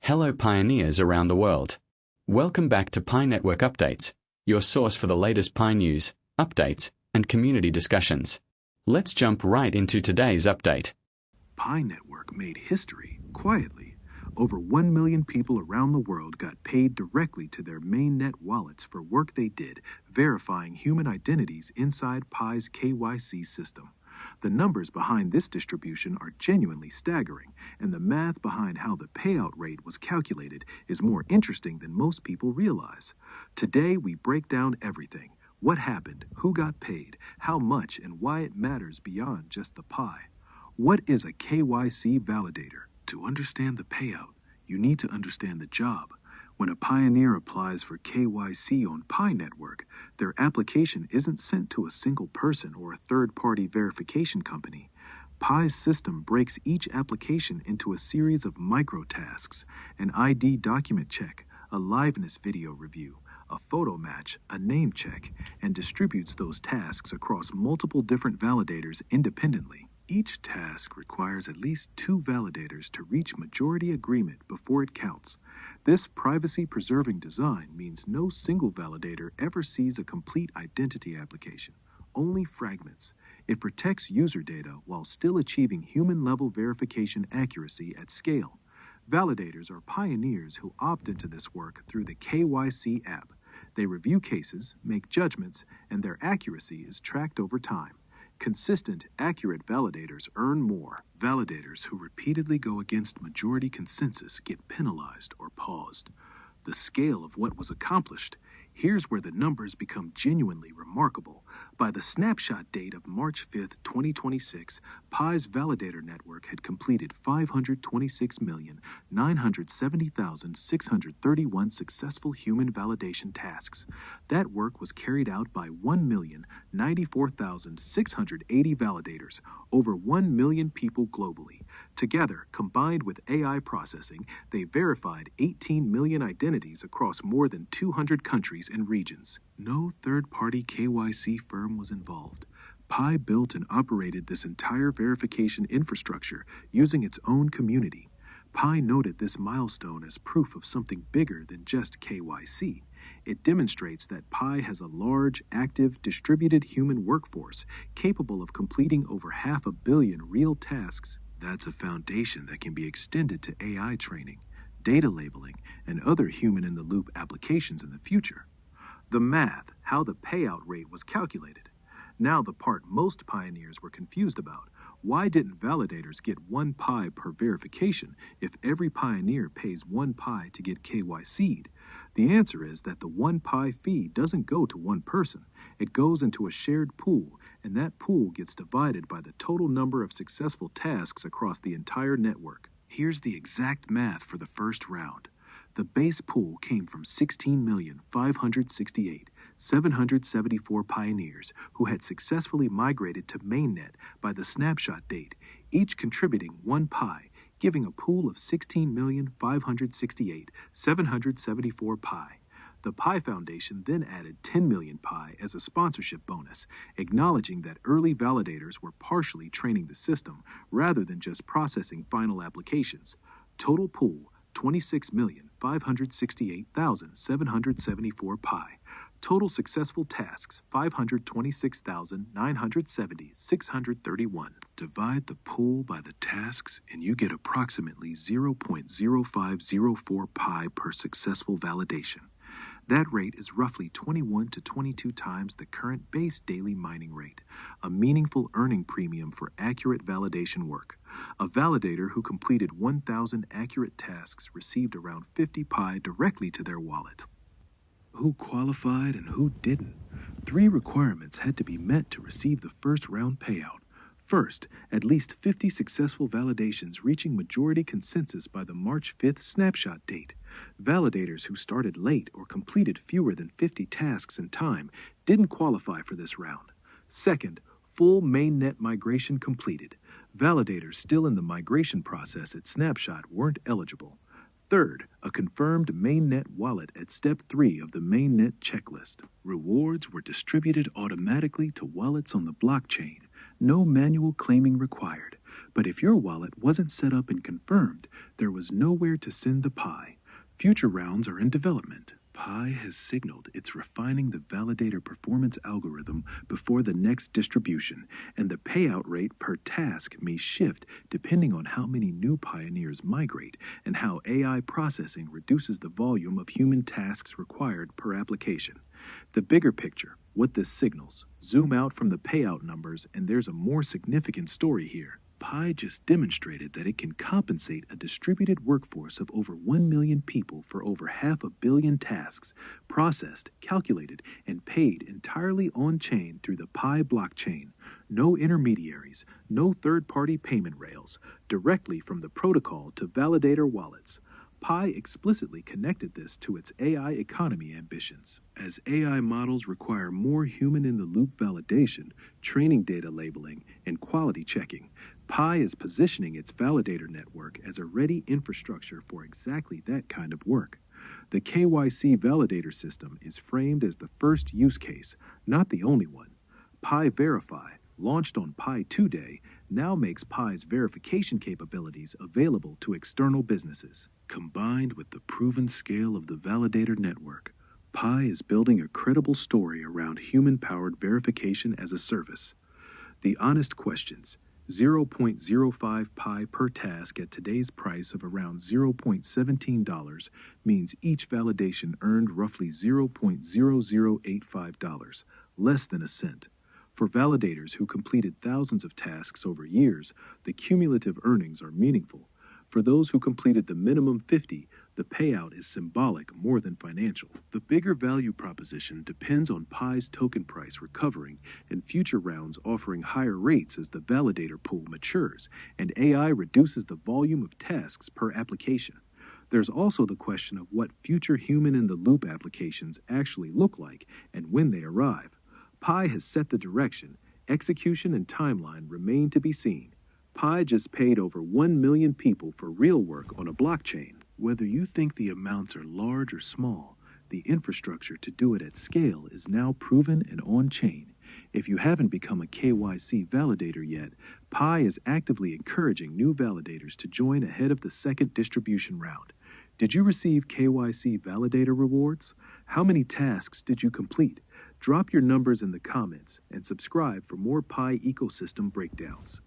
Hello pioneers around the world. Welcome back to Pi Network Updates, your source for the latest Pi news, updates, and community discussions. Let's jump right into today's update. Pi Network made history quietly. Over 1 million people around the world got paid directly to their mainnet wallets for work they did, verifying human identities inside Pi's KYC system. The numbers behind this distribution are genuinely staggering, and the math behind how the payout rate was calculated is more interesting than most people realize. Today, we break down everything: what happened, who got paid, how much, and why it matters beyond just the Pi. What is a KYC validator? To understand the payout, you need to understand the job. When a pioneer applies for KYC on Pi Network, their application isn't sent to a single person or a third-party verification company. Pi's system breaks each application into a series of micro-tasks: an ID document check, a liveness video review, a photo match, a name check, and distributes those tasks across multiple different validators independently. Each task requires at least 2 validators to reach majority agreement before it counts. This privacy-preserving design means no single validator ever sees a complete identity application, only fragments. It protects user data while still achieving human-level verification accuracy at scale. Validators are pioneers who opt into this work through the KYC app. They review cases, make judgments, and their accuracy is tracked over time. Consistent, accurate validators earn more. Validators who repeatedly go against majority consensus get penalized or paused. The scale of what was accomplished. Here's where the numbers become genuinely remarkable. By the snapshot date of March 5, 2026, Pi's validator network had completed 526,970,631 successful human validation tasks. That work was carried out by 1,094,680 validators, over 1 million people globally. Together, combined with AI processing, they verified 18 million identities across more than 200 countries and regions. No third-party KYC firm was involved. Pi built and operated this entire verification infrastructure using its own community. Pi noted this milestone as proof of something bigger than just KYC. It demonstrates that Pi has a large, active, distributed human workforce capable of completing over 500 million real tasks. That's a foundation that can be extended to AI training, data labeling, and other human-in-the-loop applications in the future. The math, how the payout rate was calculated. Now the part most pioneers were confused about. Why didn't validators get 1 Pi per verification if every pioneer pays 1 Pi to get KYC'd? The answer is that the 1 Pi fee doesn't go to one person. It goes into a shared pool, and that pool gets divided by the total number of successful tasks across the entire network. Here's the exact math for the first round. The base pool came from 16,568,774 pioneers who had successfully migrated to mainnet by the snapshot date, each contributing 1 Pi, giving a pool of 16,568,774 Pi. The Pi Foundation then added 10 million Pi as a sponsorship bonus, acknowledging that early validators were partially training the system rather than just processing final applications. Total pool, 26,568,774 Pi. Total successful tasks, 526,970,631. Divide the pool by the tasks and you get approximately 0.0504 Pi per successful validation. That rate is roughly 21 to 22 times the current base daily mining rate, a meaningful earning premium for accurate validation work. A validator who completed 1,000 accurate tasks received around 50 Pi directly to their wallet. Who qualified and who didn't? 3 requirements had to be met to receive the first round payout. First, at least 50 successful validations reaching majority consensus by the March 5th snapshot date. Validators who started late or completed fewer than 50 tasks in time didn't qualify for this round. Second, full mainnet migration completed. Validators still in the migration process at snapshot weren't eligible. Third, a confirmed mainnet wallet at step 3 of the mainnet checklist. Rewards were distributed automatically to wallets on the blockchain. No manual claiming required. But if your wallet wasn't set up and confirmed, there was nowhere to send the Pi. Future rounds are in development. Pi has signaled it's refining the validator performance algorithm before the next distribution, and the payout rate per task may shift depending on how many new pioneers migrate and how AI processing reduces the volume of human tasks required per application. The bigger picture, what this signals. Zoom out from the payout numbers, and there's a more significant story here. Pi just demonstrated that it can compensate a distributed workforce of over 1 million people for over 500 million tasks, processed, calculated, and paid entirely on-chain through the Pi blockchain. No intermediaries, no third-party payment rails, directly from the protocol to validator wallets. Pi explicitly connected this to its AI economy ambitions. As AI models require more human-in-the-loop validation, training data labeling, and quality checking, Pi is positioning its validator network as a ready infrastructure for exactly that kind of work. The KYC Validator system is framed as the first use case, not the only one. Pi Verify, launched on Pi 2 Day, now makes Pi's verification capabilities available to external businesses. Combined with the proven scale of the validator network, Pi is building a credible story around human-powered verification as a service. The honest questions: 0.05 Pi per task at today's price of around $0.17 means each validation earned roughly $0.0085, less than a cent. For validators who completed thousands of tasks over years, the cumulative earnings are meaningful. For those who completed the minimum 50, the payout is symbolic more than financial. The bigger value proposition depends on Pi's token price recovering and future rounds offering higher rates as the validator pool matures and AI reduces the volume of tasks per application. There's also the question of what future human-in-the-loop applications actually look like and when they arrive. Pi has set the direction. Execution and timeline remain to be seen. Pi just paid over 1 million people for real work on a blockchain. Whether you think the amounts are large or small, the infrastructure to do it at scale is now proven and on-chain. If you haven't become a KYC validator yet, Pi is actively encouraging new validators to join ahead of the second distribution round. Did you receive KYC validator rewards? How many tasks did you complete? Drop your numbers in the comments and subscribe for more Pi ecosystem breakdowns.